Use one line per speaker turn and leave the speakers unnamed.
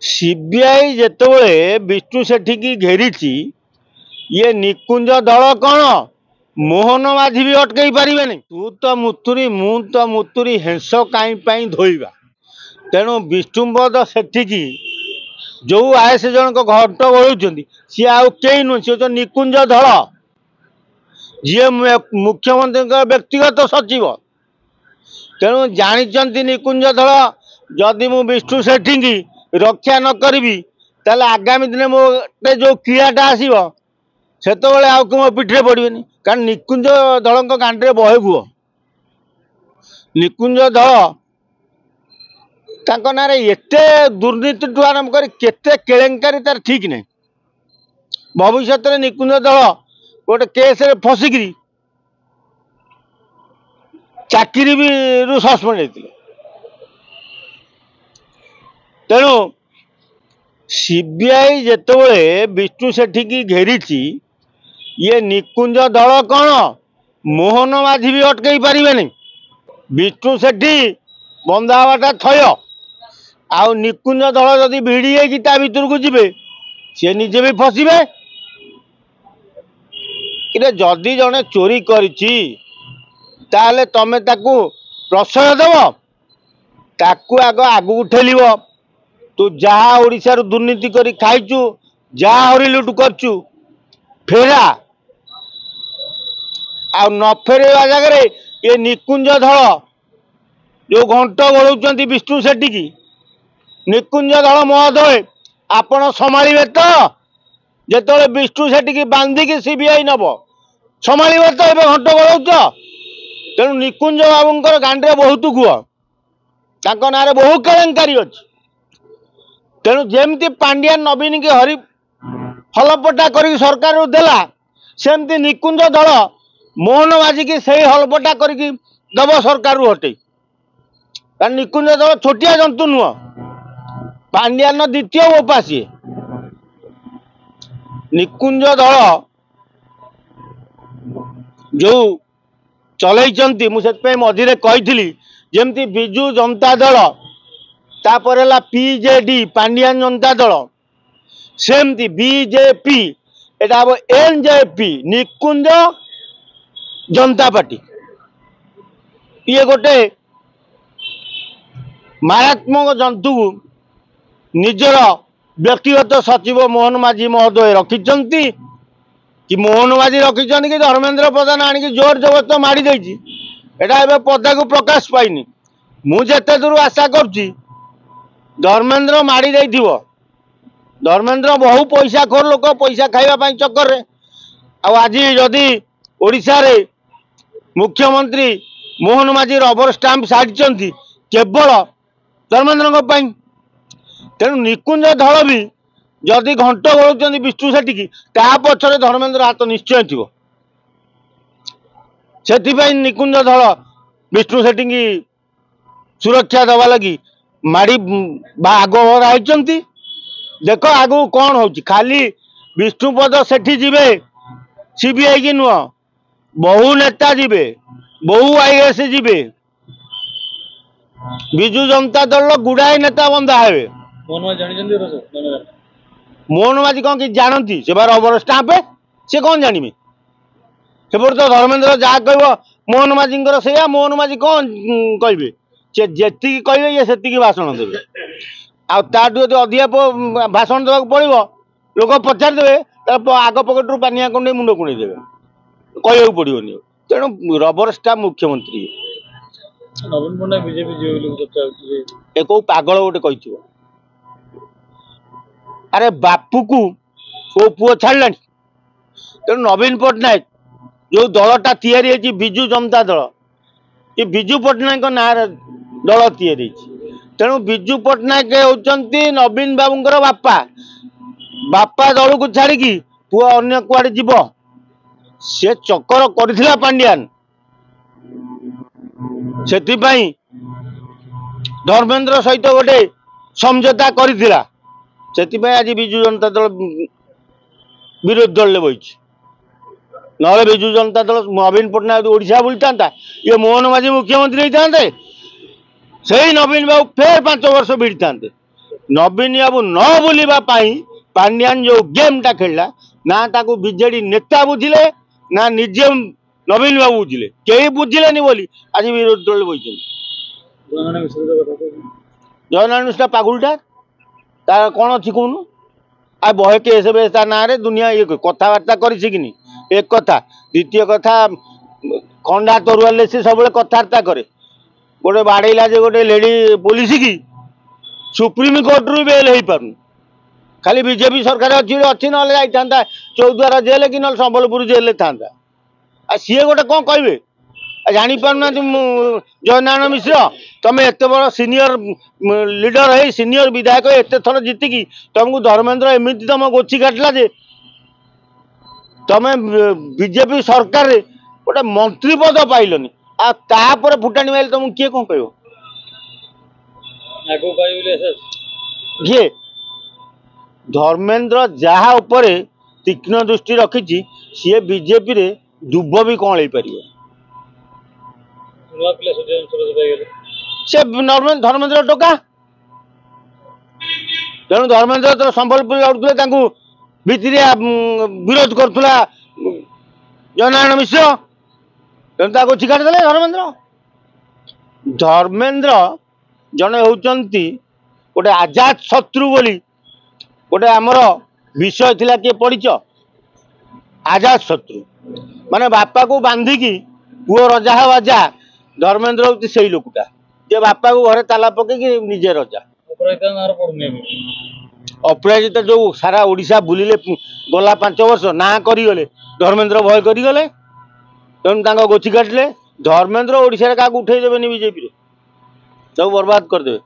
CBI जेतबले Vishnu सेठी की घेरी ये निकुंज दल कौन मोहन माझी भी अटकई पारे तू तो मुतुरी मु तो मुतुरी हेंस कहीं धोइबा तेणु विष्णुपद सेठी की जो आएस जन घंट गलुंट सी आउ कई नुह सी तो निकुंज दल जी मुख्यमंत्री व्यक्तिगत सचिव तेणु जानी निकुंज दल जदि मु विष्णु सेठी की रक्षा न करी ताले आगामी दिन मोटे जो क्रियाटा आसो से मो पिठे पड़े कारण निकुंज दल गांडे बहे गुह निकुंज दल ना एत दुर्नीति ठू आरंभ कर केलेंकारी तार ठीक नहीं भविष्य में निकुंज दल गोटे केस फसिकी चाकरी भी सस्पेंड होते तेणु सीबीआई जेतबले विष्णु सेठी की घेरी ये निकुंज दल कौन मोहन माझी भी अटकई पारे विष्णु सेठी बंदा हवाटा थय आउ निकुंज दल जदि भिड़ी ता भीतर को जीवे सी निजे भी फसबे कि जदि जड़े चोरी करिछि ताले तमे ताकू प्रश्रय देव ताकू आगू ठेलिव तू जहा ओडिशा रू दुर्नीति करी खाइचु जहा हरिलुट करचु फेरा आ न फेरेवा जगह ये निकुंज दल जो घंट गलुंट विष्णु सेठी की निकुंज दल महोदय आपण संभालिबे तो जेतबले विष्णु सेठी की बांधिकी सीबीआई नब संभालिबे तो एबे घंट गलुंच तेणु निकुंज बाबूंकर गांडे बहुत गुह तांको नारे बहु केलेंकारी अछि तेणु जेमती पांड्यान नवीन की हरि हलपटा कर सरकार देला सेमती निकुंज दल मोहन माझी की सही हलपटा कर दब सरकार हटे कारण निकुंज दल छोटिया जंतु नुह पांड्यान द्वितीय बोपा सी निकुंज दल जो चलई मुझे मझे कही जमती विजु जनता दल तापर पीजेडी पांड्यान जनता दल सेमती बीजेपी एटा हम एनजेपी निकुंज जनता पार्टी ये गोटे मारात्मक जंतु निजर व्यक्तिगत सचिव मोहन माझी महोदय रखिंट कि मोहन माझी रखिंट कि धर्मेंद्र प्रधान आणिक जोर जबरदस्त माड़ी एटा पदा को प्रकाश पाइनि मुझे दूर आशा करुच्ची धर्मेंद्र माड़ी धर्मेंद्र बहु पैसा खोर लोक पैसा खाइबा चक्कर आज जदि ओडिशा रे मुख्यमंत्री मोहन माझी रबर स्टाम्प साड़ी केवल धर्मेंद्र तेणु निकुंज दल भी जदि घंट गलुंट विष्णु सेठी की पछरे धर्मेंद्र हाथ निश्चय थी से निकुंज दल विष्णु सेठी की सुरक्षा दवा लगी माड़ी आगभरा होती देख आगु कौन हो खाली विष्णुपद सेठी जीवे सीबीआई की नुह बहु नेता जीवे बहु आईएएस जीवे विजु जनता दल गुड़ाए नेता बंधा हे मोहन माझी कौन कि जानती से रबर स्टाम्प से कौन जानवे से तो धर्मेंद्र जहाँ कह मोहन माझी से मोहन माझी कौन कहे सी जी कहे ये से भाषण देवे आठू अधिका भाषण देवा पड़ो लोक पचार देवे आग पकेट रू पानिया कुंडे मुंड कुणेदेवे कहू पड़ोनी तेणु रबर स्टाम्प मुख्यमंत्री
नवीन पट्टनायक बीजेपी
कौ पागल गोटे कही अरे बापू को वो पुओ छाड़ा तेणु नवीन पट्टनायक जो दलटा या विजु जनता दल ये विजु पट्टनायक ना दल या तेणु विजु पट्टनायक होती नवीन बाबूंकर बापा बापा दल को छाड़ी पुओ अन्य कुआड़े जीव से चक्कर कर पांड्यान से धर्मेंद्र सहित गोटे समझौता कर आज विजु जनता दल विरोधी दल में बही ना विजु जनता दल नवीन पट्टनायक ओडिशा बुलता ये मोहन माझी मुख्यमंत्री होते से नवीन बाबू फेर 5 वर्ष भिड़ी था नवीन बाबू न बुलवा पांड्यान जो गेमटा खेलला ना ताकू बीजेडी नेता बुझिले ना निजे नवीन बाबू बुझिले कई बुझिलेनी बोली आज विरोधी दल बही जयनारायण मिश्रा पागुलटा तार कौन अच्छी कहून आ बहे केस बेस ना रे दुनिया ये कथबार्ता करी एक कथा द्वितीय कथा खंडा तरुआल से सब कथबार्ता करे गोटे बाड़ेला जे गोटे लेडी पुलिस की सुप्रीम कोर्ट रु बेल हो पार खाली बीजेपी सरकार अच्छी ना जाता चौद्वार जेल कि ना संबलपुर जेल था सी गोटे कौन कहे जापार जयनारायण मिश्र तुम एत बड़ सीनियर लीडर है सीनियर विधायक एत थर जीतिकी तुमको धर्मेंद्र एमती तुम गोची काटला जे तुम बीजेपी सरकार गोटे मंत्री पद पाइलनि आपर फुटाणी मारे तुमको किए कौन कह किए धर्मेंद्र जहा उपरे तीक्ष्ण दृष्टि रखी सी बीजेपी रे दुब भी कौन पार से धर्मेंद्र टोका तेणु धर्मेंद्र तो संबलपुर लड़ुले भितरिया विरोध करुला जयनारायण मिश्र तेणु गोची काटिदेले धर्मेंद्र जड़े होती गोटे आजाद शत्रु बोली गोटे आमर विषय थिला किए पढ़िच आजाद शत्रु माने बापा को बांधिकी पुओ रजा बाजा धर्मेंद्र हूँ से लोकटा जे बापा को घरे ताला पकईकि निजे रजा अपराजिता जो सारा ओडिशा बुलिले गला 5 वर्ष ना करीगले धर्मेंद्र भय करीगले तेणु गोची काटिले धर्मेंद्र ओडिशा क्या उठे देवे बीजेपी सब बर्बाद करदे।